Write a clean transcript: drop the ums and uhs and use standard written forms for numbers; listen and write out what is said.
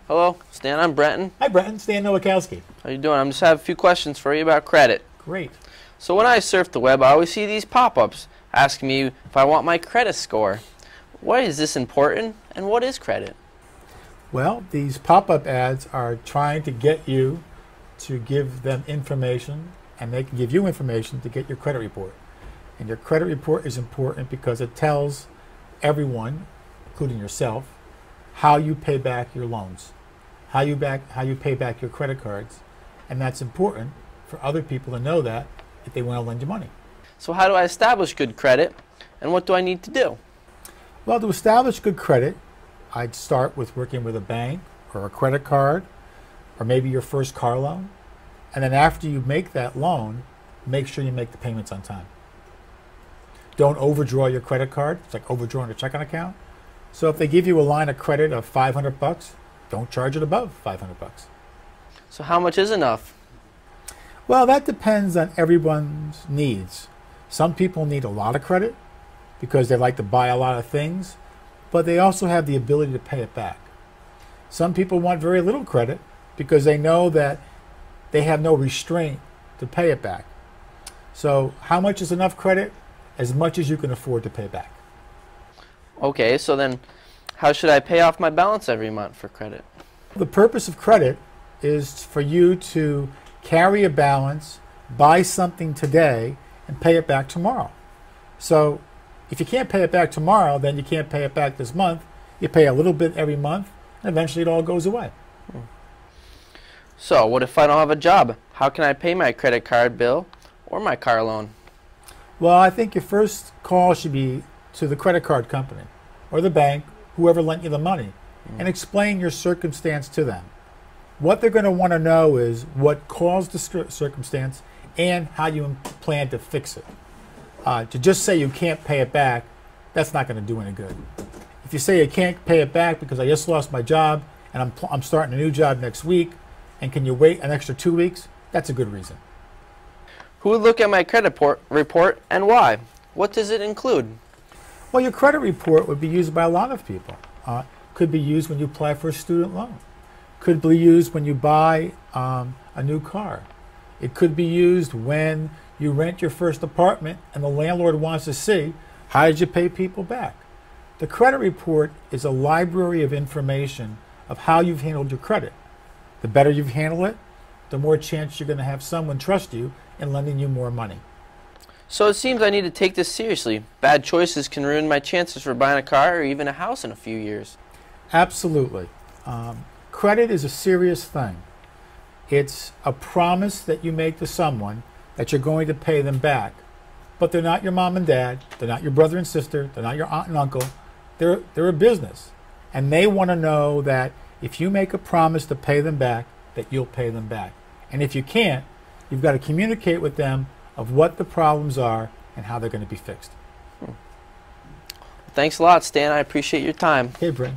Hello, Stan. I'm Brenton. Hi, Brenton. Stan Nowakowski. How you doing? I'm just have a few questions for you about credit. Great. So when I surf the web, I always see these pop-ups asking me if I want my credit score. Why is this important, and what is credit? Well, these pop-up ads are trying to get you to give them information, and they can give you information to get your credit report. And your credit report is important because it tells everyone, including yourself, how you pay back your loans, how you pay back your credit cards, and that's important for other people to know that if they want to lend you money. So how do I establish good credit, and what do I need to do? Well, to establish good credit, I'd start with working with a bank or a credit card, or maybe your first car loan, and then after you make that loan, make sure you make the payments on time. Don't overdraw your credit card. It's like overdrawing a checking account. So if they give you a line of credit of $500, don't charge it above $500. So how much is enough? Well, that depends on everyone's needs. Some people need a lot of credit because they like to buy a lot of things, but they also have the ability to pay it back. Some people want very little credit because they know that they have no restraint to pay it back. So how much is enough credit? As much as you can afford to pay back. Okay, so then how should I pay off my balance every month for credit? The purpose of credit is for you to carry a balance, buy something today, and pay it back tomorrow. So if you can't pay it back tomorrow, then you can't pay it back this month. You pay a little bit every month, and eventually it all goes away. So what if I don't have a job? How can I pay my credit card bill or my car loan? Well, I think your first call should be to the credit card company or the bank, whoever lent you the money, and explain your circumstance to them. What they're going to want to know is what caused the circumstance and how you plan to fix it. To just say you can't pay it back, that's not going to do any good. If you say you can't pay it back because I just lost my job and I'm starting a new job next week, and can you wait an extra 2 weeks, that's a good reason. Who would look at my credit report and why? What does it include? Well, your credit report would be used by a lot of people. Could be used when you apply for a student loan. Could be used when you buy a new car. It could be used when you rent your first apartment and the landlord wants to see how did you pay people back. The credit report is a library of information of how you've handled your credit. The better you've handled it, the more chance you're going to have someone trust you in lending you more money. So it seems I need to take this seriously. Bad choices can ruin my chances for buying a car or even a house in a few years. Absolutely. Credit is a serious thing. It's a promise that you make to someone that you're going to pay them back. But they're not your mom and dad, they're not your brother and sister, they're not your aunt and uncle. They're a business. And they want to know that if you make a promise to pay them back, that you'll pay them back. And if you can't, you've got to communicate with them of what the problems are and how they're going to be fixed. Thanks a lot, Stan. I appreciate your time. Okay, Brent.